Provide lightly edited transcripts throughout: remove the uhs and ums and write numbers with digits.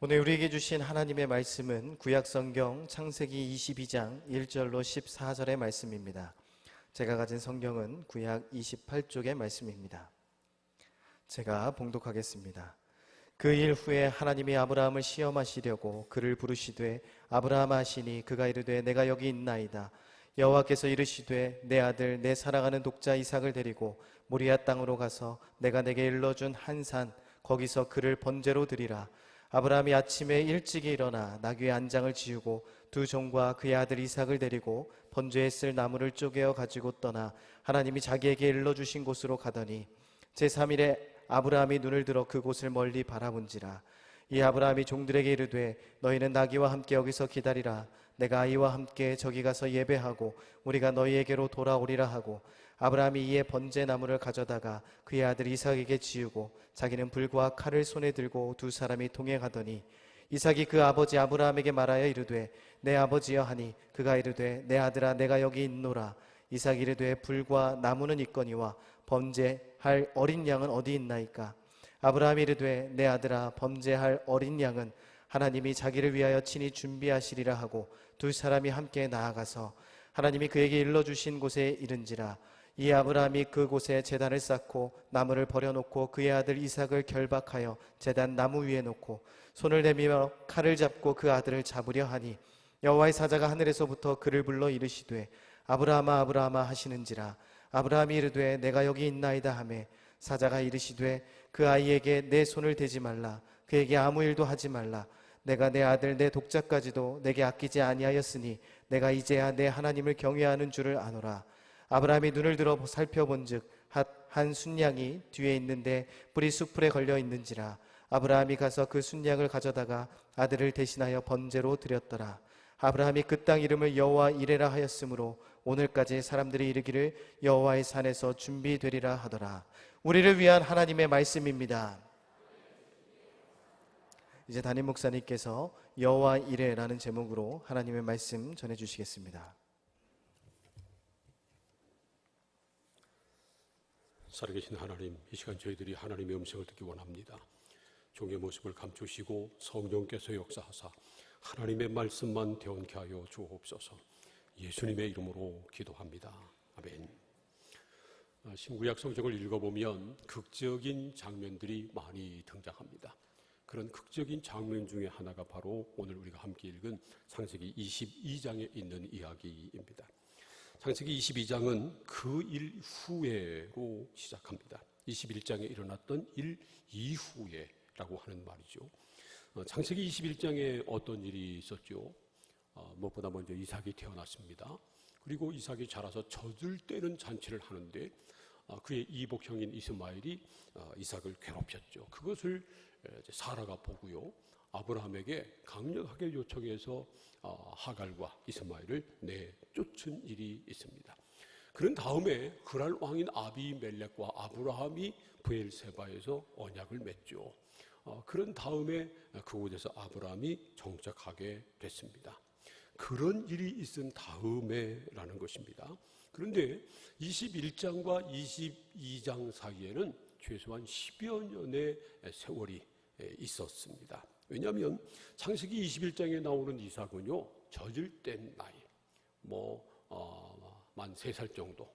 오늘 우리에게 주신 하나님의 말씀은 구약성경 창세기 22장 1절로 14절의 말씀입니다. 제가 가진 성경은 구약 28쪽의 말씀입니다. 제가 봉독하겠습니다. 그 일 후에 하나님이 아브라함을 시험하시려고 그를 부르시되 아브라함아 하시니 그가 이르되 내가 여기 있나이다. 여호와께서 이르시되 내 아들 내 사랑하는 독자 이삭을 데리고 모리아 땅으로 가서 내가 내게 일러준 한 산 거기서 그를 번제로 드리라. 아브라함이 아침에 일찍이 일어나 나귀의 안장을 지우고 두 종과 그의 아들 이삭을 데리고 번제에 쓸 나무를 쪼개어 가지고 떠나 하나님이 자기에게 일러주신 곳으로 가더니 제3일에 아브라함이 눈을 들어 그곳을 멀리 바라본지라. 이 아브라함이 종들에게 이르되 너희는 나귀와 함께 여기서 기다리라. 내가 아이와 함께 저기 가서 예배하고 우리가 너희에게로 돌아오리라 하고 아브라함이 이에 번제 나무를 가져다가 그의 아들 이삭에게 지우고 자기는 불과 칼을 손에 들고 두 사람이 동행하더니 이삭이 그 아버지 아브라함에게 말하여 이르되 내 아버지여 하니 그가 이르되 내 아들아 내가 여기 있노라. 이삭이 이르되 불과 나무는 있거니와 번제할 어린 양은 어디 있나이까. 아브라함이 이르되 내 아들아 번제할 어린 양은 하나님이 자기를 위하여 친히 준비하시리라 하고 두 사람이 함께 나아가서 하나님이 그에게 일러주신 곳에 이른지라. 이 아브라함이 그곳에 제단을 쌓고 나무를 버려놓고 그의 아들 이삭을 결박하여 제단 나무 위에 놓고 손을 내밀어 칼을 잡고 그 아들을 잡으려 하니 여호와의 사자가 하늘에서부터 그를 불러 이르시되 아브라함아 아브라함아 하시는지라. 아브라함이 이르되 내가 여기 있나이다 하매 사자가 이르시되 그 아이에게 내 손을 대지 말라. 그에게 아무 일도 하지 말라. 내가 내 아들 내 독자까지도 내게 아끼지 아니하였으니 내가 이제야 내 하나님을 경외하는 줄을 아노라. 아브라함이 눈을 들어 살펴본즉 한 순양이 뒤에 있는데 뿔이 숲풀에 걸려 있는지라. 아브라함이 가서 그 순양을 가져다가 아들을 대신하여 번제로 드렸더라. 아브라함이 그 땅 이름을 여호와 이레라 하였으므로 오늘까지 사람들이 이르기를 여호와의 산에서 준비되리라 하더라. 우리를 위한 하나님의 말씀입니다. 이제 담임 목사님께서 여호와 이레라는 제목으로 하나님의 말씀 전해주시겠습니다. 살아계신 하나님, 이 시간 저희들이 하나님의 음성을 듣기 원합니다. 종의 모습을 감추시고 성령께서 역사하사 하나님의 말씀만 대언케 하여 주옵소서. 예수님의 이름으로 기도합니다. 아멘. 신구약 성경을 읽어보면 극적인 장면들이 많이 등장합니다. 그런 극적인 장면 중에 하나가 바로 오늘 우리가 함께 읽은 창세기 22장에 있는 이야기입니다. 창세기 22장은 그 일 후에로 시작합니다. 21장에 일어났던 일 이후에라고 하는 말이죠. 창세기 21장에 어떤 일이 있었죠? 무엇보다 먼저 이삭이 태어났습니다. 그리고 이삭이 자라서 젖을 떼는 잔치를 하는데 그의 이복형인 이스마엘이 이삭을 괴롭혔죠. 그것을 사라가 보고요, 아브라함에게 강력하게 요청해서 하갈과 이스마엘을 내쫓은 일이 있습니다. 그런 다음에 그랄 왕인 아비멜렉과 아브라함이 브엘세바에서 언약을 맺죠. 그런 다음에 그곳에서 아브라함이 정착하게 됐습니다. 그런 일이 있은 다음에라는 것입니다. 그런데 21장과 22장 사이에는 최소한 10여 년의 세월이 있었습니다. 왜냐하면 창세기 21장에 나오는 이삭은요, 젖을 뗀 나이, 만 3살 정도,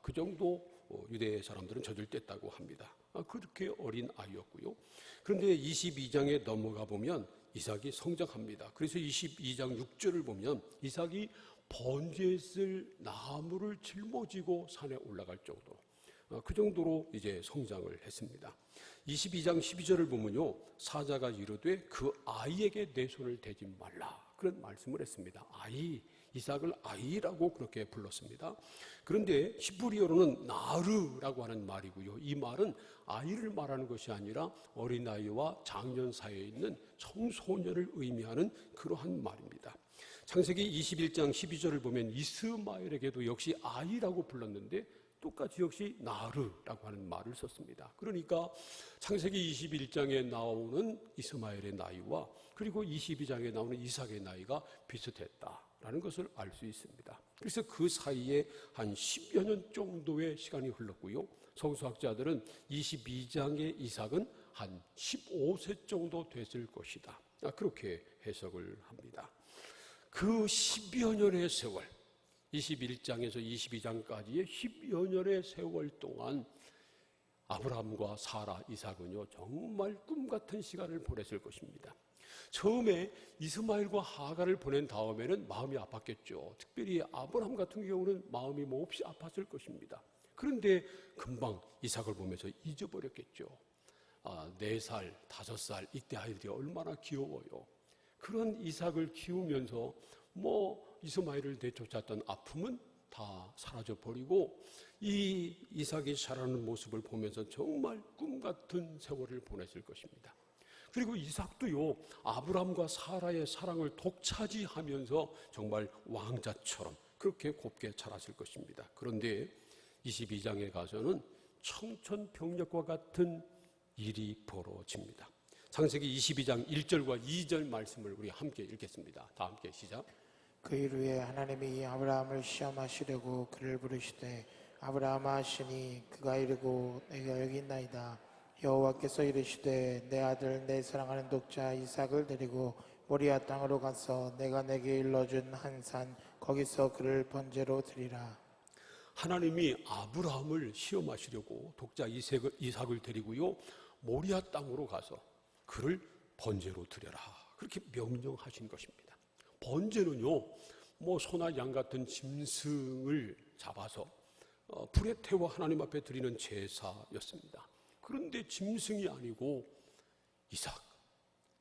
그 정도 유대 사람들은 젖을 뗐다고 합니다. 그렇게 어린 아이였고요. 그런데 22장에 넘어가 보면 이삭이 성장합니다. 그래서 22장 6절을 보면 이삭이 번제에 쓸 나무를 짊어지고 산에 올라갈 정도로, 그 정도로 이제 성장을 했습니다. 22장 12절을 보면요, 사자가 이르되 그 아이에게 내 손을 대지 말라, 그런 말씀을 했습니다. 이삭을 아이라고 그렇게 불렀습니다. 그런데 히브리어로는 나르라고 하는 말이고요, 이 말은 아이를 말하는 것이 아니라 어린아이와 장년 사이에 있는 청소년을 의미하는 그러한 말입니다. 창세기 21장 12절을 보면 이스마엘에게도 역시 아이라고 불렀는데 똑같이 역시 나르라고 하는 말을 썼습니다. 그러니까 창세기 21장에 나오는 이스마엘의 나이와 그리고 22장에 나오는 이삭의 나이가 비슷했다라는 것을 알 수 있습니다. 그래서 그 사이에 한 10여 년 정도의 시간이 흘렀고요, 성수학자들은 22장의 이삭은 한 15세 정도 됐을 것이다. 그렇게 해석을 합니다. 그 10여 년의 세월, 21장에서 22장까지의 10여 년의 세월 동안 아브라함과 사라, 이삭은요 정말 꿈같은 시간을 보냈을 것입니다. 처음에 이스마엘과 하갈을 보낸 다음에는 마음이 아팠겠죠. 특별히 아브라함 같은 경우는 마음이 몹시 아팠을 것입니다. 그런데 금방 이삭을 보면서 잊어버렸겠죠. 4살, 5살 이때 아이들이 얼마나 귀여워요. 그런 이삭을 키우면서 이스마엘을 내쫓았던 아픔은 다 사라져버리고 이 이삭이 자라는 모습을 보면서 정말 꿈같은 세월을 보냈을 것입니다. 그리고 이삭도요 아브라함과 사라의 사랑을 독차지하면서 정말 왕자처럼 그렇게 곱게 자랐을 것입니다. 그런데 22장에 가서는 청천벽력과 같은 일이 벌어집니다. 창세기 22장 1절과 2절 말씀을 우리 함께 읽겠습니다. 다 함께 시작. 그 일 후에 하나님이 아브라함을 시험하시려고 그를 부르시되 아브라함아 하시니 그가 이르고 내가 여기 있나이다. 여호와께서 이르시되 내 아들 내 사랑하는 독자 이삭을 데리고 모리아 땅으로 가서 내가 내게 일러준 한 산 거기서 그를 번제로 드리라. 하나님이 아브라함을 시험하시려고 독자 이삭을 데리고요 모리아 땅으로 가서 그를 번제로 드려라 그렇게 명령하신 것입니다. 번제는요 소나 양 같은 짐승을 잡아서 불에 태워 하나님 앞에 드리는 제사였습니다. 그런데 짐승이 아니고 이삭,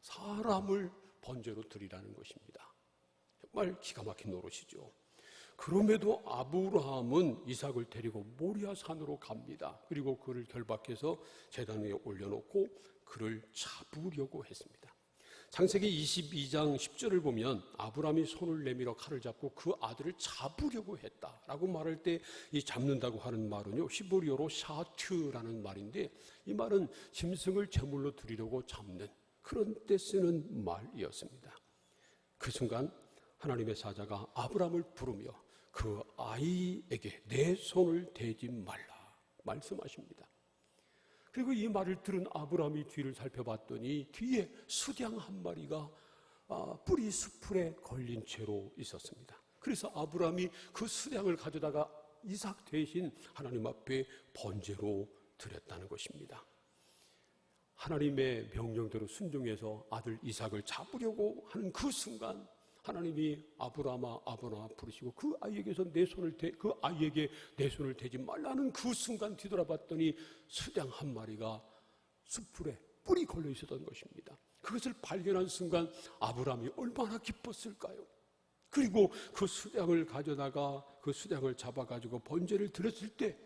사람을 번제로 드리라는 것입니다. 정말 기가 막힌 노릇이죠. 그럼에도 아브라함은 이삭을 데리고 모리아 산으로 갑니다. 그리고 그를 결박해서 제단 위에 올려놓고 그를 잡으려고 했습니다. 창세기 22장 10절을 보면 아브라함이 손을 내밀어 칼을 잡고 그 아들을 잡으려고 했다라고 말할 때 이 잡는다고 하는 말은요 히브리어로 샤트라는 말인데 이 말은 짐승을 제물로 드리려고 잡는 그런 때 쓰는 말이었습니다. 그 순간 하나님의 사자가 아브라함을 부르며 그 아이에게 내 손을 대지 말라 말씀하십니다. 그리고 이 말을 들은 아브라함이 뒤를 살펴봤더니 뒤에 수량 한 마리가 뿌리 수풀에 걸린 채로 있었습니다. 그래서 아브라함이 그 수량을 가져다가 이삭 대신 하나님 앞에 번제로 드렸다는 것입니다. 하나님의 명령대로 순종해서 아들 이삭을 잡으려고 하는 그 순간 하나님이 아브라함아 부르시고 그 아이에게 내 손을 대지 말라는 그 순간 뒤돌아봤더니 수량 한 마리가 수풀에 뿔이 걸려 있었던 것입니다. 그것을 발견한 순간 아브라함이 얼마나 기뻤을까요? 그리고 그 수량을 가져다가 그 수량을 잡아가지고 번제를 드렸을 때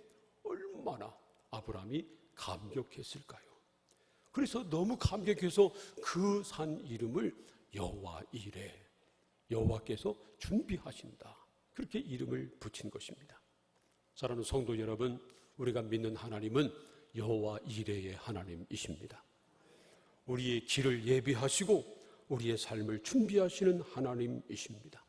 얼마나 아브라함이 감격했을까요? 그래서 너무 감격해서 그 산 이름을 여호와 이레, 여호와께서 준비하신다 그렇게 이름을 붙인 것입니다. 사랑하는 성도 여러분, 우리가 믿는 하나님은 여호와 이레의 하나님이십니다. 우리의 길을 예비하시고 우리의 삶을 준비하시는 하나님이십니다.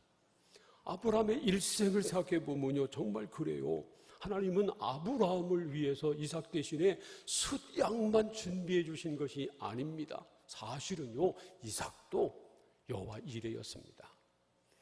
아브라함의 일생을 생각해 보면요 정말 그래요. 하나님은 아브라함을 위해서 이삭 대신에 숫양만 준비해 주신 것이 아닙니다. 사실은요 이삭도 여호와 이레였습니다.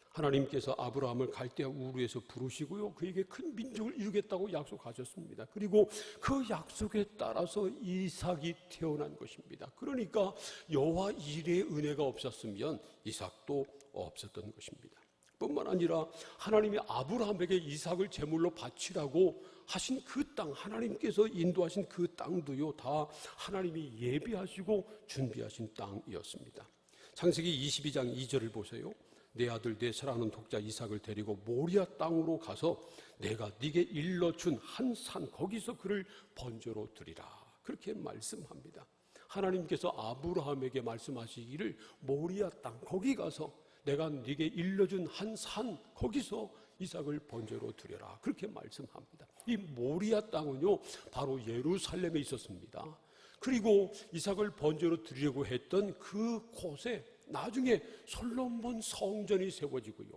하나님께서 아브라함을 갈대아 우르에서 부르시고요 그에게 큰 민족을 이루겠다고 약속하셨습니다. 그리고 그 약속에 따라서 이삭이 태어난 것입니다. 그러니까 여호와 이레의 은혜가 없었으면 이삭도 없었던 것입니다. 뿐만 아니라 하나님이 아브라함에게 이삭을 제물로 바치라고 하신 그 땅, 하나님께서 인도하신 그 땅도요 다 하나님이 예비하시고 준비하신 땅이었습니다. 창세기 22장 2절을 보세요. 내 아들 내 사랑하는 독자 이삭을 데리고 모리아 땅으로 가서 내가 네게 일러준 한 산 거기서 그를 번제로 드리라 그렇게 말씀합니다. 하나님께서 아브라함에게 말씀하시기를 모리아 땅 거기 가서 내가 네게 일러준 한 산 거기서 이삭을 번제로 드려라 그렇게 말씀합니다. 이 모리아 땅은요 바로 예루살렘에 있었습니다. 그리고 이삭을 번제로 드리려고 했던 그 곳에 나중에 솔로몬 성전이 세워지고요.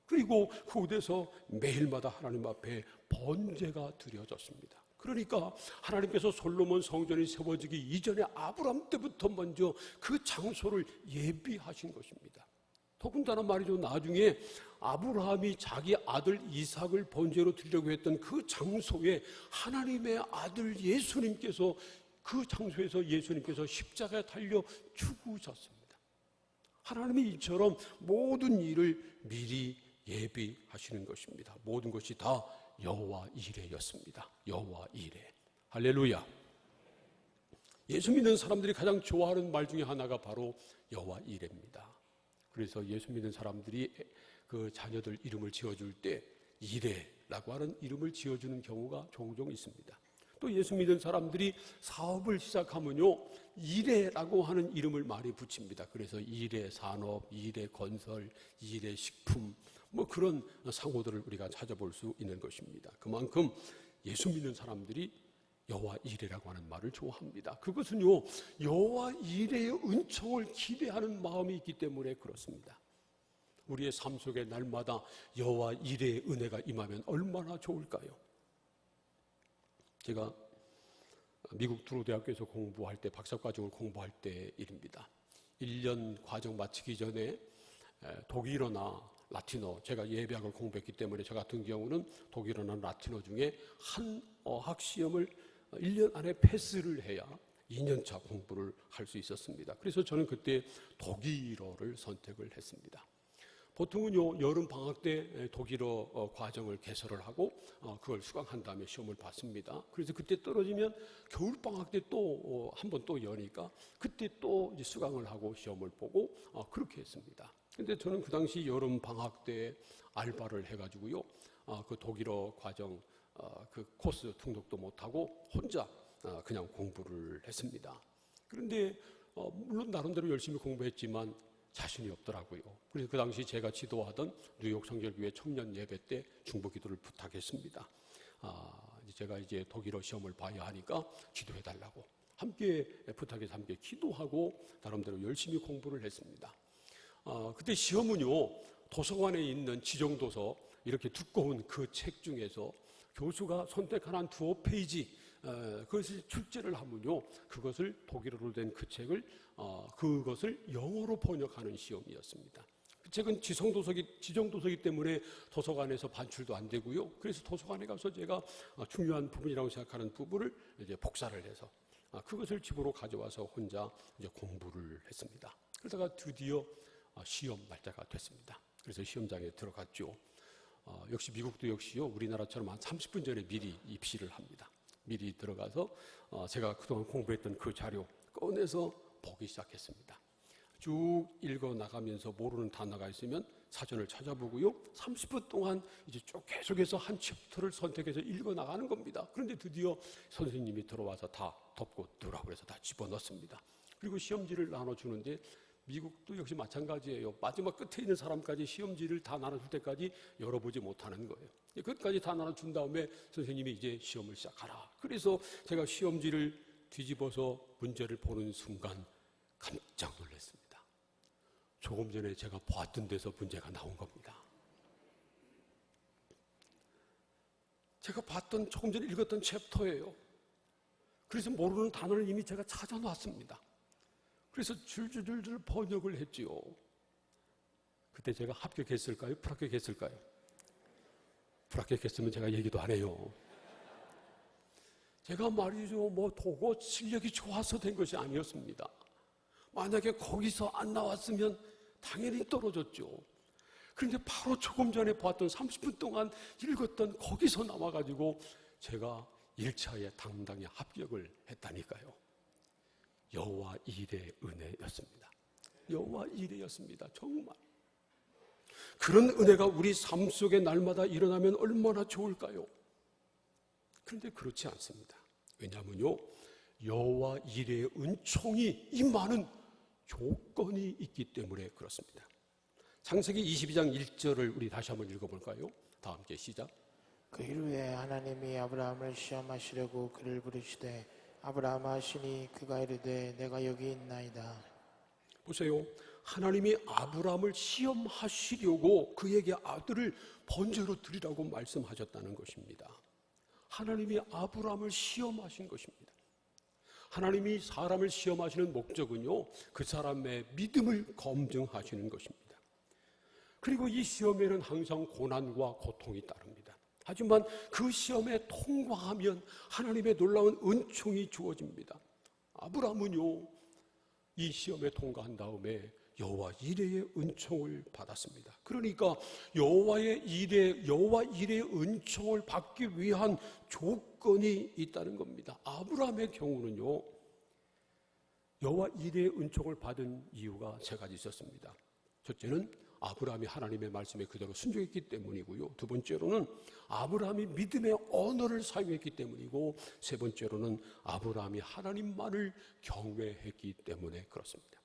그리고 그곳에서 매일마다 하나님 앞에 번제가 드려졌습니다. 그러니까 하나님께서 솔로몬 성전이 세워지기 이전에 아브라함 때부터 먼저 그 장소를 예비하신 것입니다. 더군다나 말이죠, 나중에 아브라함이 자기 아들 이삭을 번제로 드리려고 했던 그 장소에 하나님의 아들 예수님께서 그 장소에서 예수님께서 십자가에 달려 죽으셨습니다. 하나님이 이처럼 모든 일을 미리 예비하시는 것입니다. 모든 것이 다 여호와 이레였습니다. 여호와 이레. 할렐루야. 예수 믿는 사람들이 가장 좋아하는 말 중에 하나가 바로 여호와 이레입니다. 그래서 예수 믿는 사람들이 그 자녀들 이름을 지어줄 때 이레라고 하는 이름을 지어주는 경우가 종종 있습니다. 또 예수 믿는 사람들이 사업을 시작하면요, 이레라고 하는 이름을 많이 붙입니다. 그래서 이레 산업, 이레 건설, 이레 식품, 뭐 그런 상호들을 우리가 찾아볼 수 있는 것입니다. 그만큼 예수 믿는 사람들이 여호와 이레라고 하는 말을 좋아합니다. 그것은요, 여호와 이레의 은총을 기대하는 마음이 있기 때문에 그렇습니다. 우리의 삶 속에 날마다 여호와 이레의 은혜가 임하면 얼마나 좋을까요? 제가 미국 두로대학교에서 공부할 때, 박사과정을 공부할 때 일입니다. 1년 과정 마치기 전에 독일어나 라틴어, 제가 예배학을 공부했기 때문에 저 같은 경우는 독일어나 라틴어 중에 한 어학 시험을 1년 안에 패스를 해야 2년차 공부를 할 수 있었습니다. 그래서 저는 그때 독일어를 선택을 했습니다. 보통은요, 여름 방학 때 독일어 과정을 개설을 하고 그걸 수강한 다음에 시험을 봤습니다. 그래서 그때 떨어지면 겨울 방학 때 또 한 번 또 여니까 그때 또 이제 수강을 하고 시험을 보고 그렇게 했습니다. 근데 저는 그 당시 여름 방학 때 알바를 해가지고요, 그 독일어 과정 그 코스 등록도 못하고 혼자 그냥 공부를 했습니다. 그런데 물론 나름대로 열심히 공부했지만 자신이 없더라고요. 그래서 그 당시 제가 지도하던 뉴욕 성결교회 청년 예배 때 중보 기도를 부탁했습니다. 제가 이제 독일어 시험을 봐야 하니까 기도해 달라고 함께 부탁해서 함께 기도하고 나름대로 열심히 공부를 했습니다. 그때 시험은요, 도서관에 있는 지정도서 이렇게 두꺼운 그 책 중에서 교수가 선택한 한 두어 페이지 그것을 출제를 하면요, 그것을 독일어로 된 그 책을 그것을 영어로 번역하는 시험이었습니다. 그 책은 지정도서이기 때문에 도서관에서 반출도 안 되고요. 그래서 도서관에 가서 제가 중요한 부분이라고 생각하는 부분을 이제 복사를 해서 그것을 집으로 가져와서 혼자 이제 공부를 했습니다. 그러다가 드디어 시험 날짜가 됐습니다. 그래서 시험장에 들어갔죠. 역시 미국도 역시요, 우리나라처럼 한 30분 전에 미리 입시를 합니다. 미리 들어가서 제가 그동안 공부했던 그 자료 꺼내서 보기 시작했습니다. 쭉 읽어 나가면서 모르는 단어가 있으면 사전을 찾아보고요, 30분 동안 이제 쭉 계속해서 한 챕터를 선택해서 읽어 나가는 겁니다. 그런데 드디어 선생님이 들어와서 다 덮고 들어오라고 해서 다 집어넣습니다. 그리고 시험지를 나눠주는데 미국도 역시 마찬가지예요. 마지막 끝에 있는 사람까지 시험지를 다 나눠줄 때까지 열어보지 못하는 거예요. 끝까지 다 나눠준 다음에 선생님이 이제 시험을 시작하라. 그래서 제가 시험지를 뒤집어서 문제를 보는 순간 깜짝 놀랐습니다. 조금 전에 제가 봤던 데서 문제가 나온 겁니다. 제가 봤던, 조금 전에 읽었던 챕터예요. 그래서 모르는 단어를 이미 제가 찾아놨습니다. 그래서 줄줄줄줄 번역을 했지요. 그때 제가 합격했을까요? 불합격했을까요? 불합격했으면 제가 얘기도 안 해요. 제가 말이죠, 뭐 독어 실력이 좋아서 된 것이 아니었습니다. 만약에 거기서 안 나왔으면 당연히 떨어졌죠. 그런데 바로 조금 전에 봤던 30분 동안 읽었던 거기서 나와가지고 제가 1차에 당당히 합격을 했다니까요. 여호와 이레의 은혜였습니다. 여호와 이레였습니다. 정말. 그런 은혜가 우리 삶 속에 날마다 일어나면 얼마나 좋을까요? 그런데 그렇지 않습니다. 왜냐하면요, 여호와 이레의 은총이 임하는 조건이 있기 때문에 그렇습니다. 창세기 22장 1절을 우리 다시 한번 읽어볼까요? 다 함께 시작. 그 이후에 하나님이 아브라함을 시험하시려고 그를 부르시되 아브라함아 하시니 그가 이르되 내가 여기 있나이다. 보세요. 하나님이 아브라함을 시험하시려고 그에게 아들을 번제로 드리라고 말씀하셨다는 것입니다. 하나님이 아브라함을 시험하신 것입니다. 하나님이 사람을 시험하시는 목적은요, 그 사람의 믿음을 검증하시는 것입니다. 그리고 이 시험에는 항상 고난과 고통이 따릅니다. 하지만 그 시험에 통과하면 하나님의 놀라운 은총이 주어집니다. 아브라함은요, 이 시험에 통과한 다음에 여호와 이레의 은총을 받았습니다. 그러니까 여호와 이레의 은총을 받기 위한 조건이 있다는 겁니다. 아브라함의 경우는요, 여호와 이레의 은총을 받은 이유가 세 가지 있었습니다. 첫째는 아브라함이 하나님의 말씀에 그대로 순종했기 때문이고요. 두 번째로는 아브라함이 믿음의 언어를 사용했기 때문이고, 세 번째로는 아브라함이 하나님만을 경외했기 때문에 그렇습니다.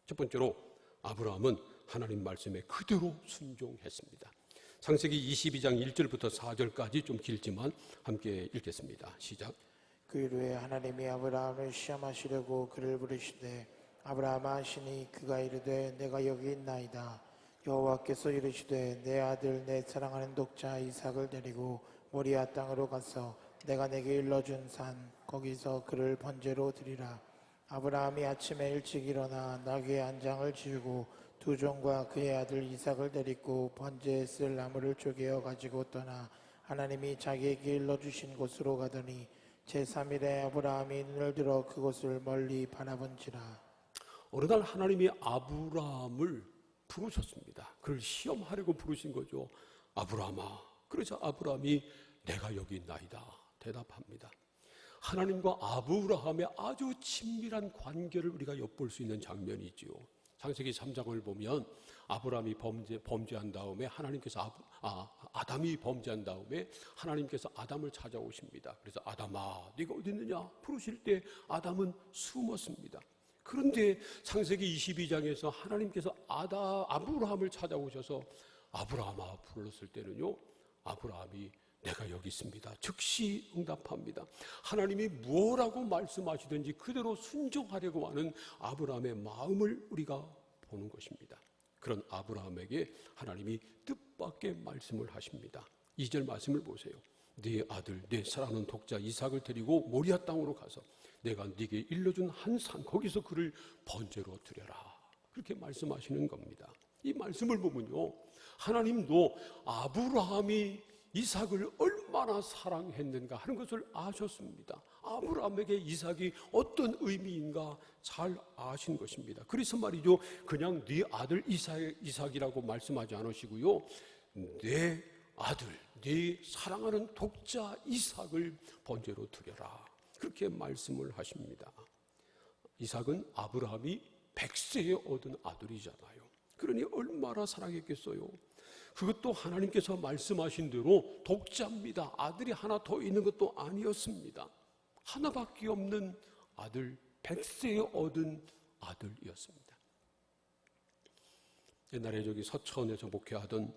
첫 번째로 아브라함은 하나님 말씀에 그대로 순종했습니다. 창세기 22장 1절부터 4절까지 좀 길지만 함께 읽겠습니다. 시작. 그 이후에 하나님이 아브라함을 시험하시려고 그를 부르시되 아브라함아 하시니 그가 이르되 내가 여기 있나이다. 여호와께서 이르시되 내 아들 내 사랑하는 독자 이삭을 데리고 모리아 땅으로 가서 내가 내게 일러준 산 거기서 그를 번제로 드리라. 아브라함이 아침에 일찍 일어나 나귀의 한 장을 지우고 두 종과 그의 아들 이삭을 데리고 번제에 쓸 나무를 쪼개어 가지고 떠나 하나님이 자기에게 일러주신 곳으로 가더니 제3일에 아브라함이 눈을 들어 그곳을 멀리 바라본지라. 어느 날 하나님이 아브라함을 부르셨습니다. 그를 시험하려고 부르신 거죠. 아브라함아. 그래서 아브라함이 내가 여기 있나이다 대답합니다. 하나님과 아브라함의 아주 친밀한 관계를 우리가 엿볼 수 있는 장면이지요. 창세기 3장을 보면 아브라함이 범죄한 다음에 하나님께서 아담이 범죄한 다음에 하나님께서 아담을 찾아오십니다. 그래서 아담아 네가 어디 있느냐 부르실 때 아담은 숨었습니다. 그런데 창세기 22장에서 하나님께서 아브라함을 찾아오셔서 아브라함아 불렀을 때는요, 아브라함이 내가 여기 있습니다 즉시 응답합니다. 하나님이 뭐라고 말씀하시든지 그대로 순종하려고 하는 아브라함의 마음을 우리가 보는 것입니다. 그런 아브라함에게 하나님이 뜻밖의 말씀을 하십니다. 2절 말씀을 보세요. 네 아들 내 사랑하는 독자 이삭을 데리고 모리아 땅으로 가서 내가 네게 일러준 한 산 거기서 그를 번제로 드려라. 그렇게 말씀하시는 겁니다. 이 말씀을 보면요, 하나님도 아브라함이 이삭을 얼마나 사랑했는가 하는 것을 아셨습니다. 아브라함에게 이삭이 어떤 의미인가 잘 아신 것입니다. 그래서 말이죠, 그냥 네 아들 이삭이라고 말씀하지 않으시고요, 내 아들, 네 사랑하는 독자 이삭을 번제로 드려라 그렇게 말씀을 하십니다. 이삭은 아브라함이 100세에 얻은 아들이잖아요. 그러니 얼마나 사랑했겠어요. 그것도 하나님께서 말씀하신 대로 독자입니다. 아들이 하나 더 있는 것도 아니었습니다. 하나밖에 없는 아들, 100세에 얻은 아들이었습니다. 옛날에 저기 서천에서 목회하던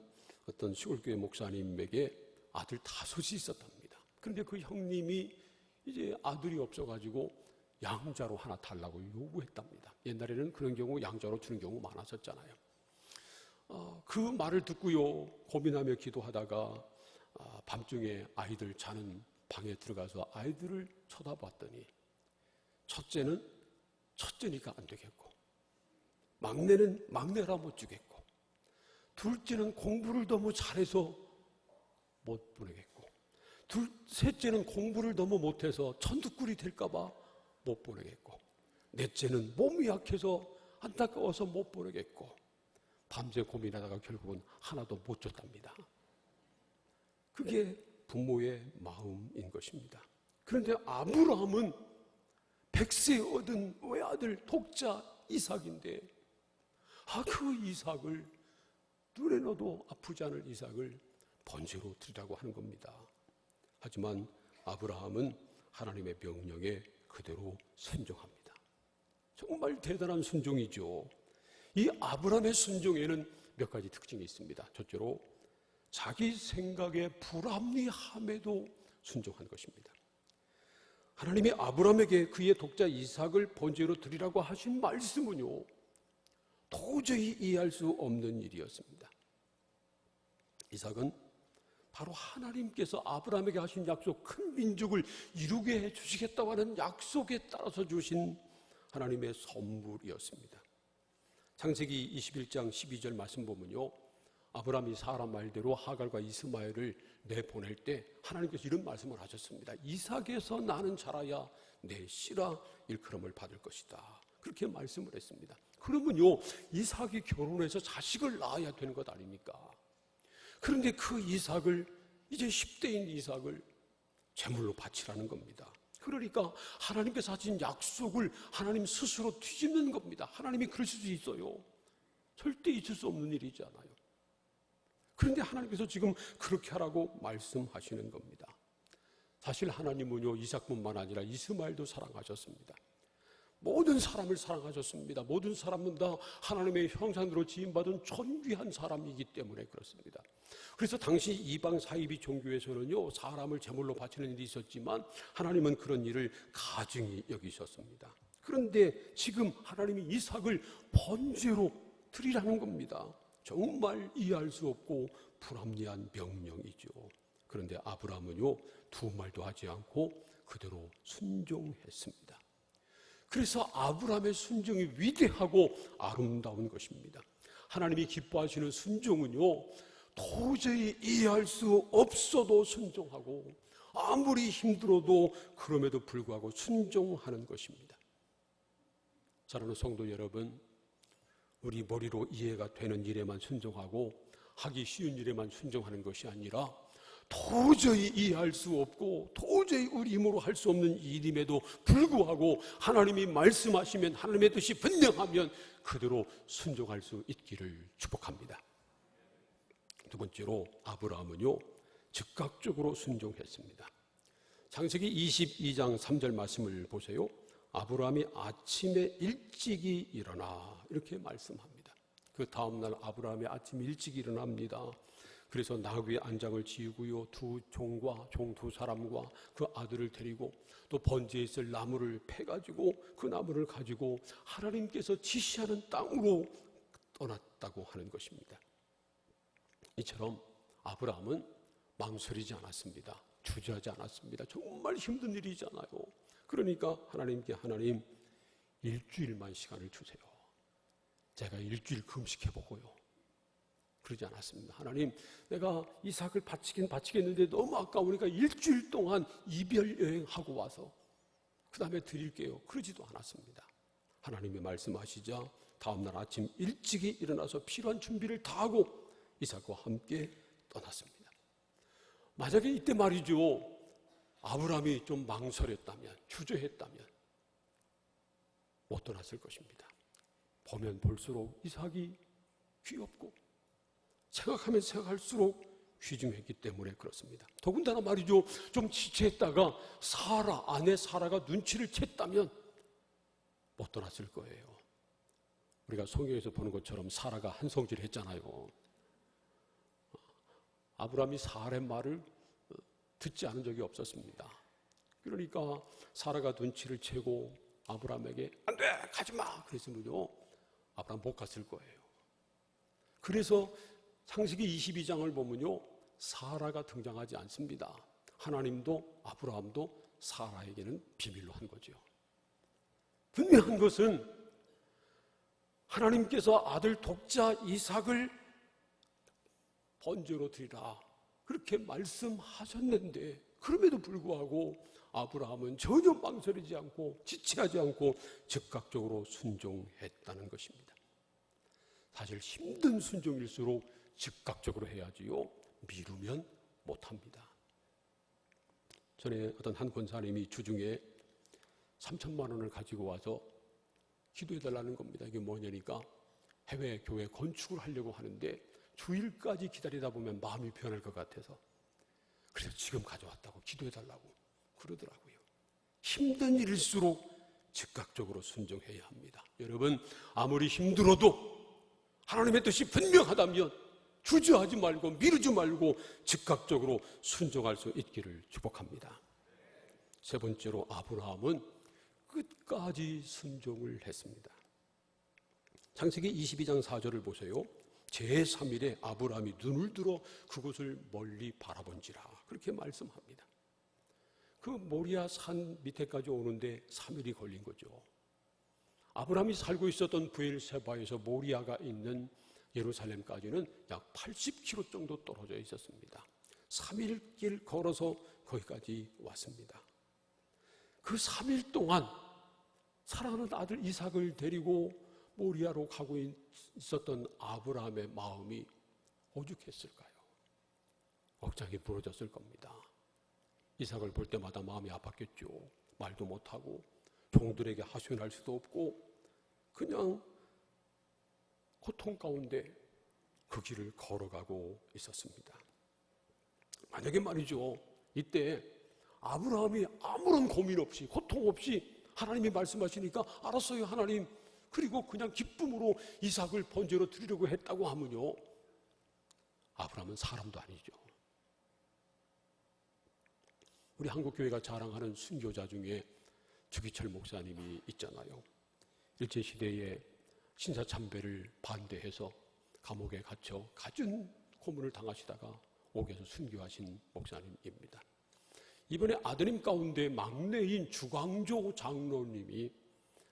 어떤 시골교회 목사님에게 아들 5이 있었답니다. 그런데 그 형님이 이제 아들이 없어가지고 양자로 하나 달라고 요구했답니다. 옛날에는 그런 경우 양자로 주는 경우 많았었잖아요. 그 말을 듣고요, 고민하며 기도하다가 밤중에 아이들 자는 방에 들어가서 아이들을 쳐다봤더니 첫째는 첫째니까 안 되겠고, 막내는 막내라 못 주겠고, 둘째는 공부를 너무 잘해서 못 보내겠고, 셋째는 공부를 너무 못해서 천두꿀이 될까봐 못 보내겠고, 넷째는 몸이 약해서 안타까워서 못 보내겠고, 밤새 고민하다가 결국은 하나도 못 줬답니다. 그게 부모의 마음인 것입니다. 그런데 아브라함은 100세에 얻은 외아들 독자 이삭인데, 그 이삭을, 눈에 넣어도 아프지 않을 이삭을 번제로 드리라고 하는 겁니다. 하지만 아브라함은 하나님의 명령에 그대로 순종합니다. 정말 대단한 순종이죠. 이 아브라함의 순종에는 몇 가지 특징이 있습니다. 첫째로 자기 생각에 불합리함에도 순종한 것입니다. 하나님이 아브라함에게 그의 독자 이삭을 번제로 드리라고 하신 말씀은요, 도저히 이해할 수 없는 일이었습니다. 이삭은 바로 하나님께서 아브라함에게 하신 약속, 큰 민족을 이루게 해주시겠다고 하는 약속에 따라서 주신 하나님의 선물이었습니다. 창세기 21장 12절 말씀 보면요, 아브라함이 사람 말대로 하갈과 이스마엘을 내보낼 때 하나님께서 이런 말씀을 하셨습니다. 이삭에서 나는 자라야 내 씨라 일컬음을 받을 것이다. 그렇게 말씀을 했습니다. 그러면요, 이삭이 결혼해서 자식을 낳아야 되는 것 아닙니까? 그런데 그 이삭을, 이제 10대인 이삭을 제물로 바치라는 겁니다. 그러니까 하나님께서 하신 약속을 하나님 스스로 뒤집는 겁니다. 하나님이 그러실 수 있어요. 절대 있을 수 없는 일이잖아요. 그런데 하나님께서 지금 그렇게 하라고 말씀하시는 겁니다. 사실 하나님은요, 이삭뿐만 아니라 이스마엘도 사랑하셨습니다. 모든 사람을 사랑하셨습니다. 모든 사람은 다 하나님의 형상으로 지음받은 존귀한 사람이기 때문에 그렇습니다. 그래서 당시 이방 사이비 종교에서는요, 사람을 제물로 바치는 일이 있었지만 하나님은 그런 일을 가증히 여기셨습니다. 그런데 지금 하나님이 이삭을 번제로 드리라는 겁니다. 정말 이해할 수 없고 불합리한 명령이죠. 그런데 아브라함은요, 두 말도 하지 않고 그대로 순종했습니다. 그래서 아브라함의 순종이 위대하고 아름다운 것입니다. 하나님이 기뻐하시는 순종은요, 도저히 이해할 수 없어도 순종하고 아무리 힘들어도 그럼에도 불구하고 순종하는 것입니다. 사랑하는 성도 여러분, 우리 머리로 이해가 되는 일에만 순종하고 하기 쉬운 일에만 순종하는 것이 아니라 도저히 이해할 수 없고 도저히 우리 힘으로 할 수 없는 일임에도 불구하고 하나님이 말씀하시면, 하나님의 뜻이 분명하면 그대로 순종할 수 있기를 축복합니다. 두 번째로 아브라함은요, 즉각적으로 순종했습니다. 창세기 22장 3절 말씀을 보세요. 아브라함이 아침에 일찍이 일어나, 이렇게 말씀합니다. 그 다음날 아브라함이 아침 일찍 일어납니다. 그래서 나귀의 안장을 지우고요, 두 종과 종 두 사람과 그 아들을 데리고 또 번제에 있을 나무를 패가지고 그 나무를 가지고 하나님께서 지시하는 땅으로 떠났다고 하는 것입니다. 이처럼 아브라함은 망설이지 않았습니다. 주저하지 않았습니다. 정말 힘든 일이잖아요. 그러니까 하나님께, 하나님 일주일만 시간을 주세요. 제가 일주일 금식해보고요. 그러지 않았습니다. 하나님, 내가 이삭을 바치겠는데 너무 아까우니까 일주일 동안 이별 여행하고 와서 그 다음에 드릴게요. 그러지도 않았습니다. 하나님이 말씀하시자 다음날 아침 일찍이 일어나서 필요한 준비를 다 하고 이삭과 함께 떠났습니다. 만약에 이때 말이죠, 아브라함이 좀 망설였다면, 주저했다면 못 떠났을 것입니다. 보면 볼수록 이삭이 귀엽고 생각하면 생각할수록 귀중했기 때문에 그렇습니다. 더군다나 말이죠, 좀 지체했다가 아내 사라가 눈치를 챘다면 못 떠났을 거예요. 우리가 성경에서 보는 것처럼 사라가 한성질 했잖아요. 아브라함이 사라의 말을 듣지 않은 적이 없었습니다. 그러니까 사라가 눈치를 채고 아브라함에게 안 돼, 가지마 그랬으면요, 아브라함 못 갔을 거예요. 그래서 창세기 22장을 보면요, 사라가 등장하지 않습니다. 하나님도 아브라함도 사라에게는 비밀로 한 거죠. 분명한 것은 하나님께서 아들 독자 이삭을 번제로 드리라, 그렇게 말씀하셨는데 그럼에도 불구하고 아브라함은 전혀 망설이지 않고 지체하지 않고 즉각적으로 순종했다는 것입니다. 사실 힘든 순종일수록 즉각적으로 해야지요, 미루면 못합니다. 전에 어떤 한 권사님이 주중에 3천만 원을 가지고 와서 기도해달라는 겁니다. 이게 뭐냐니까 해외 교회 건축을 하려고 하는데 주일까지 기다리다 보면 마음이 변할 것 같아서 그래서 지금 가져왔다고 기도해달라고 그러더라고요. 힘든 일일수록 즉각적으로 순종해야 합니다. 여러분, 아무리 힘들어도 하나님의 뜻이 분명하다면 주저하지 말고 미루지 말고 즉각적으로 순종할 수 있기를 축복합니다. 세 번째로 아브라함은 끝까지 순종을 했습니다. 창세기 22장 4절을 보세요. 제3일에 아브라함이 눈을 들어 그곳을 멀리 바라본지라 그렇게 말씀합니다. 그 모리아 산 밑에까지 오는데 3일이 걸린 거죠. 아브라함이 살고 있었던 브엘세바에서 모리아가 있는 예루살렘까지는 약 80km 정도 떨어져 있었습니다. 3일 길 걸어서 거기까지 왔습니다. 그 3일 동안 사랑하는 아들 이삭을 데리고 모리아로 가고 있었던 아브라함의 마음이 오죽했을까요? 억장이 부러졌을 겁니다. 이삭을 볼 때마다 마음이 아팠겠죠. 말도 못하고 종들에게 하소연할 수도 없고 그냥 고통 가운데 그 길을 걸어가고 있었습니다. 만약에 말이죠, 이때 아브라함이 아무런 고민 없이 고통 없이 하나님이 말씀하시니까 알았어요 하나님, 그리고 그냥 기쁨으로 이삭을 번제로 드리려고 했다고 하면요, 아브라함은 사람도 아니죠. 우리 한국교회가 자랑하는 순교자 중에 주기철 목사님이 있잖아요. 일제시대에 신사참배를 반대해서 감옥에 갇혀 갖은 고문을 당하시다가 옥에서 순교하신 목사님입니다. 이번에 아드님 가운데 막내인 주광조 장로님이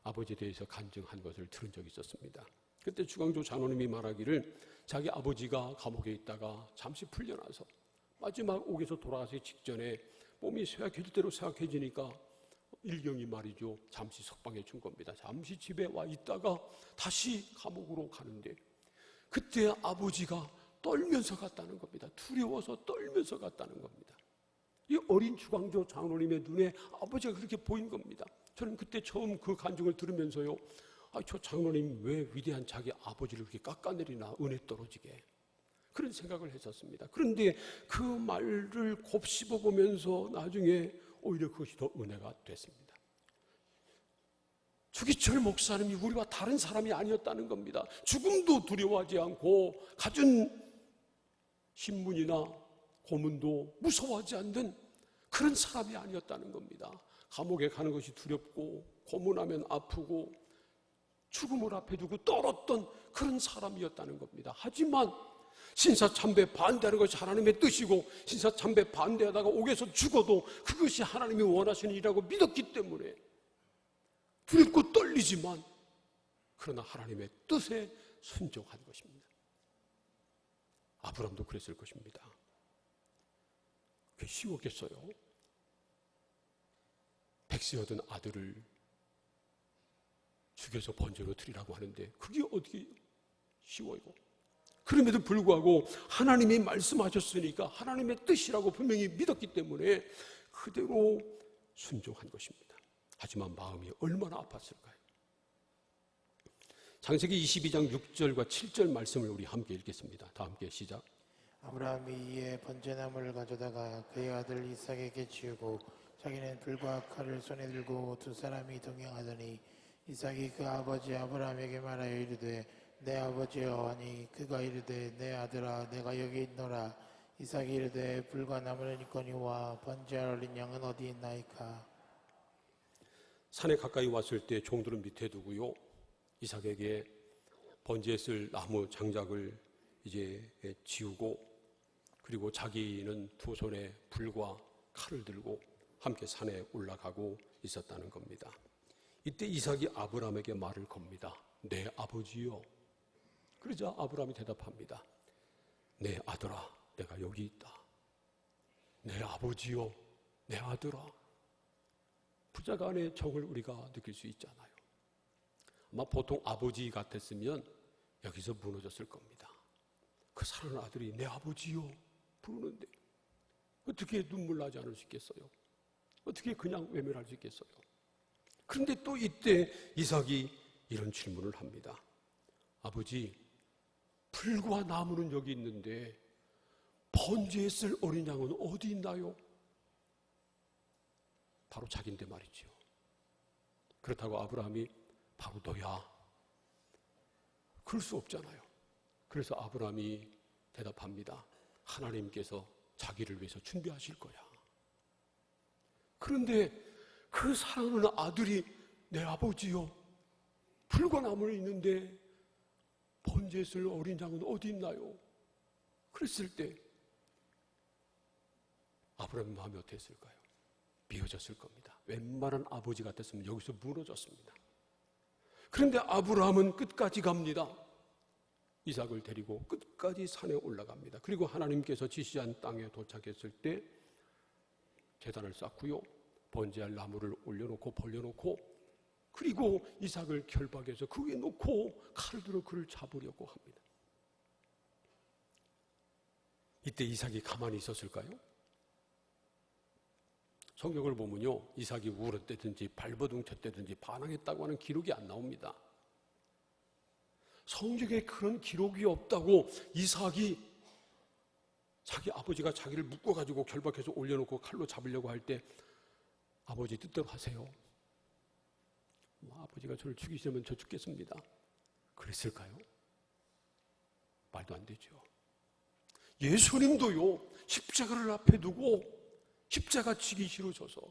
아버지에 대해서 간증한 것을 들은 적이 있었습니다. 그때 주광조 장로님이 말하기를 자기 아버지가 감옥에 있다가 잠시 풀려나서 마지막 옥에서 돌아가기 직전에 몸이 쇠약해질 대로 쇠약해지니까 일경이 말이죠, 잠시 석방해 준 겁니다. 잠시 집에 와 있다가 다시 감옥으로 가는데 그때 아버지가 떨면서 갔다는 겁니다. 두려워서 떨면서 갔다는 겁니다. 이 어린 주광조 장로님의 눈에 아버지가 그렇게 보인 겁니다. 저는 그때 처음 그 간증을 들으면서요, 저 장로님 왜 위대한 자기 아버지를 그렇게 깎아내리나, 은혜 떨어지게, 그런 생각을 했었습니다. 그런데 그 말을 곱씹어 보면서 나중에 오히려 그것이 더 은혜가 됐습니다. 주기철 목사님이 우리와 다른 사람이 아니었다는 겁니다. 죽음도 두려워하지 않고 갖은 신문이나 고문도 무서워하지 않는 그런 사람이 아니었다는 겁니다. 감옥에 가는 것이 두렵고 고문하면 아프고 죽음을 앞에 두고 떨었던 그런 사람이었다는 겁니다. 하지만 신사참배 반대하는 것이 하나님의 뜻이고 신사참배 반대하다가 옥에서 죽어도 그것이 하나님이 원하시는 일이라고 믿었기 때문에 두렵고 떨리지만 그러나 하나님의 뜻에 순종한 것입니다. 아브라함도 그랬을 것입니다. 그게 쉬웠겠어요? 백세 얻은 아들을 죽여서 번제로 드리라고 하는데 그게 어떻게 쉬워요? 그럼에도 불구하고 하나님이 말씀하셨으니까 하나님의 뜻이라고 분명히 믿었기 때문에 그대로 순종한 것입니다. 하지만 마음이 얼마나 아팠을까요? 창세기 22장 6절과 7절 말씀을 우리 함께 읽겠습니다. 다 함께 시작. 아브라함이 이에 번제나무를 가져다가 그의 아들 이삭에게 지우고 자기는 불과 칼을 손에 들고 두 사람이 동행하더니 이삭이 그 아버지 아브라함에게 말하여 이르되 내 아버지여 하니 그가 이르되 내 아들아 내가 여기 있노라. 이삭이 이르되 불과 나무는 있거니와 번제할 어린 양은 어디 있나이까. 산에 가까이 왔을 때 종들은 밑에 두고요, 이삭에게 번제에 쓸 나무 장작을 이제 지우고 그리고 자기는 두 손에 불과 칼을 들고 함께 산에 올라가고 있었다는 겁니다. 이때 이삭이 아브라함에게 말을 겁니다. 내 아버지요. 그러자 아브라함이 대답합니다. 내 아들아 내가 여기 있다. 내 아버지요 내 아들아. 부자 간의 정을 우리가 느낄 수 있잖아요. 아마 보통 아버지 같았으면 여기서 무너졌을 겁니다. 그 사랑하는 아들이 내 아버지요 부르는데 어떻게 눈물 나지 않을 수 있겠어요? 어떻게 그냥 외면할 수 있겠어요? 그런데 또 이때 이삭이 이런 질문을 합니다. 아버지, 불과 나무는 여기 있는데 번제에 쓸 어린 양은 어디 있나요? 바로 자기인데 말이죠. 그렇다고 아브라함이 바로 너야, 그럴 수 없잖아요. 그래서 아브라함이 대답합니다. 하나님께서 자기를 위해서 준비하실 거야. 그런데 그 사랑하는 아들이 내 아버지요, 불과 나무는 있는데 번제했을 어린 양은 어디 있나요? 그랬을 때 아브라함의 마음이 어땠을까요? 미어졌을 겁니다. 웬만한 아버지 같았으면 여기서 무너졌습니다. 그런데 아브라함은 끝까지 갑니다. 이삭을 데리고 끝까지 산에 올라갑니다. 그리고 하나님께서 지시한 땅에 도착했을 때 제단을 쌓고요, 번제할 나무를 올려놓고 벌려놓고, 그리고 이삭을 결박해서 그 위에 놓고 칼을 들어 그를 잡으려고 합니다. 이때 이삭이 가만히 있었을까요? 성경을 보면요, 이삭이 울었다든지 발버둥쳤다든지 반항했다고 하는 기록이 안 나옵니다. 성경에 그런 기록이 없다고 이삭이 자기 아버지가 자기를 묶어가지고 결박해서 올려놓고 칼로 잡으려고 할 때 아버지 뜻대로 하세요. 아버지가 저를 죽이시면 저 죽겠습니다. 그랬을까요? 말도 안 되죠. 예수님도요, 십자가를 앞에 두고 십자가 지기 싫어져서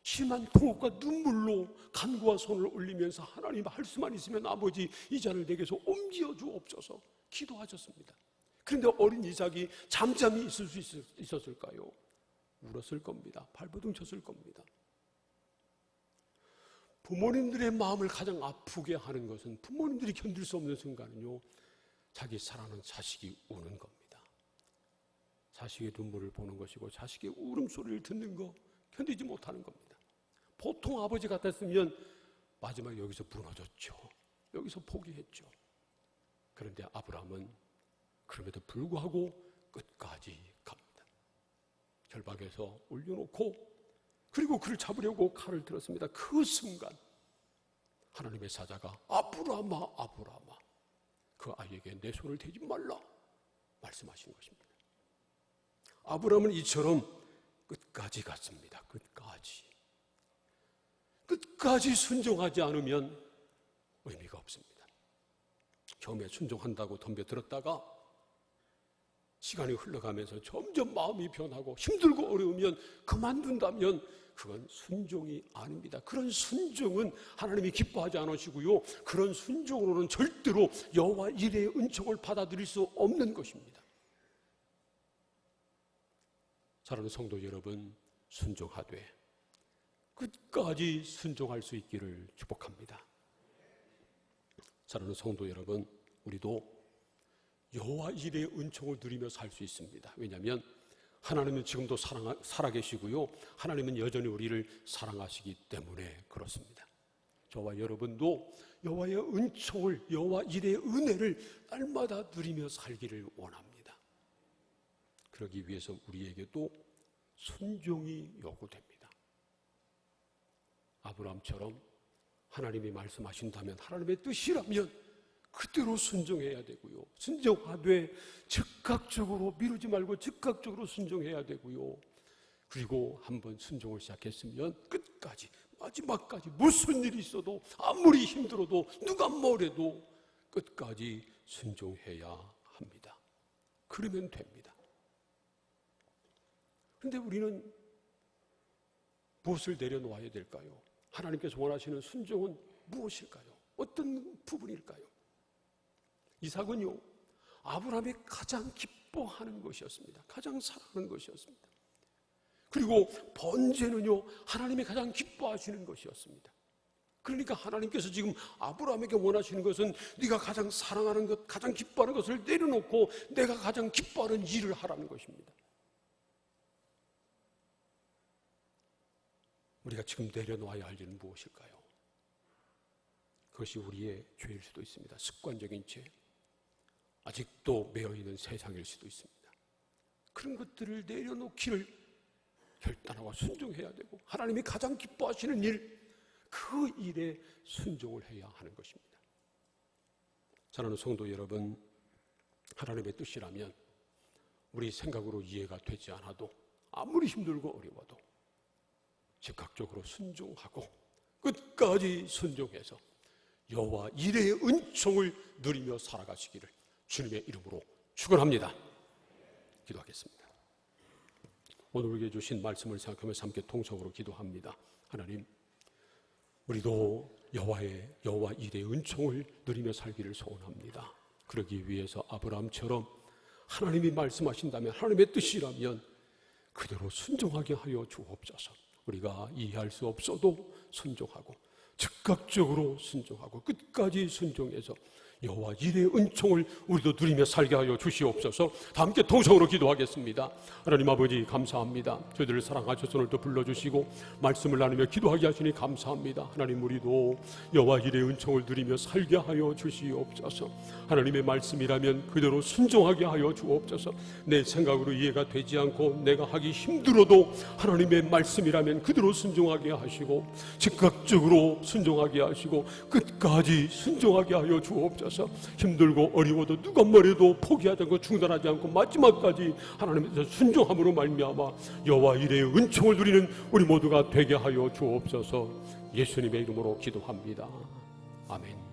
심한 통곡과 눈물로 간구와 손을 올리면서 하나님 할 수만 있으면 아버지 이 잔을 내게서 옮겨 주옵소서 기도하셨습니다. 그런데 어린 이삭이 잠잠히 있을 수 있었을까요? 울었을 겁니다. 발버둥 쳤을 겁니다. 부모님들의 마음을 가장 아프게 하는 것은, 부모님들이 견딜 수 없는 순간은요, 자기 사랑하는 자식이 우는 겁니다. 자식의 눈물을 보는 것이고 자식의 울음소리를 듣는 거 견디지 못하는 겁니다. 보통 아버지 같았으면 마지막에 여기서 무너졌죠. 여기서 포기했죠. 그런데 아브라함은 그럼에도 불구하고 끝까지 갑니다. 결박해서 올려놓고 그리고 그를 잡으려고 칼을 들었습니다. 그 순간 하나님의 사자가 아브라함아 아브라함아, 그 아이에게 내 손을 대지 말라 말씀하신 것입니다. 아브라함은 이처럼 끝까지 갔습니다. 끝까지 순종하지 않으면 의미가 없습니다. 처음에 순종한다고 덤벼들었다가 시간이 흘러가면서 점점 마음이 변하고 힘들고 어려우면 그만둔다면 그건 순종이 아닙니다. 그런 순종은 하나님이 기뻐하지 않으시고요, 그런 순종으로는 절대로 여호와 이레의 은총을 받아들일 수 없는 것입니다. 사랑하는 성도 여러분, 순종하되 끝까지 순종할 수 있기를 축복합니다. 사랑하는 성도 여러분, 우리도 여호와 이레의 은총을 누리며 살 수 있습니다. 왜냐하면 하나님은 지금도 살아계시고요, 하나님은 여전히 우리를 사랑하시기 때문에 그렇습니다. 저와 여러분도 여호와의 은총을, 여호와 이레의 은혜를 날마다 누리며 살기를 원합니다. 그러기 위해서 우리에게도 순종이 요구됩니다. 아브라함처럼 하나님이 말씀하신다면, 하나님의 뜻이라면 그대로 순종해야 되고요, 순종하되 즉각적으로 미루지 말고 즉각적으로 순종해야 되고요, 그리고 한번 순종을 시작했으면 끝까지, 마지막까지 무슨 일이 있어도, 아무리 힘들어도, 누가 뭐래도 끝까지 순종해야 합니다. 그러면 됩니다. 그런데 우리는 무엇을 내려놓아야 될까요? 하나님께서 원하시는 순종은 무엇일까요? 어떤 부분일까요? 이삭은요, 아브라함이 가장 기뻐하는 것이었습니다. 가장 사랑하는 것이었습니다. 그리고 번제는요, 하나님이 가장 기뻐하시는 것이었습니다. 그러니까 하나님께서 지금 아브라함에게 원하시는 것은 네가 가장 사랑하는 것, 가장 기뻐하는 것을 내려놓고 내가 가장 기뻐하는 일을 하라는 것입니다. 우리가 지금 내려놓아야 할 일은 무엇일까요? 그것이 우리의 죄일 수도 있습니다. 습관적인 죄, 아직도 매여있는 세상일 수도 있습니다. 그런 것들을 내려놓기를 결단하고 순종해야 되고, 하나님이 가장 기뻐하시는 일, 그 일에 순종을 해야 하는 것입니다. 사랑하는 성도 여러분, 하나님의 뜻이라면 우리 생각으로 이해가 되지 않아도, 아무리 힘들고 어려워도 즉각적으로 순종하고 끝까지 순종해서 여호와 이레의 은총을 누리며 살아가시기를 주님의 이름으로 축원합니다. 기도하겠습니다. 오늘 우리에게 주신 말씀을 생각하면서 함께 통성으로 기도합니다. 하나님, 우리도 여호와 일의 은총을 누리며 살기를 소원합니다. 그러기 위해서 아브라함처럼 하나님이 말씀하신다면, 하나님의 뜻이라면 그대로 순종하게 하여 주옵소서. 우리가 이해할 수 없어도 순종하고, 즉각적으로 순종하고, 끝까지 순종해서 여호와 일의 은총을 우리도 누리며 살게 하여 주시옵소서. 다 함께 통성으로 기도하겠습니다. 하나님 아버지 감사합니다. 저희들을 사랑하셔서 오늘도 불러주시고 말씀을 나누며 기도하게 하시니 감사합니다. 하나님, 우리도 여호와 일의 은총을 누리며 살게 하여 주시옵소서. 하나님의 말씀이라면 그대로 순종하게 하여 주옵소서. 내 생각으로 이해가 되지 않고 내가 하기 힘들어도 하나님의 말씀이라면 그대로 순종하게 하시고, 즉각적으로 순종하게 하시고, 끝까지 순종하게 하여 주옵소서. 힘들고 어려워도 누가 뭐래도 포기하지 않고 중단하지 않고 마지막까지 하나님께서 순종함으로 말미암아 여호와 일의 은총을 누리는 우리 모두가 되게 하여 주옵소서. 예수님의 이름으로 기도합니다. 아멘.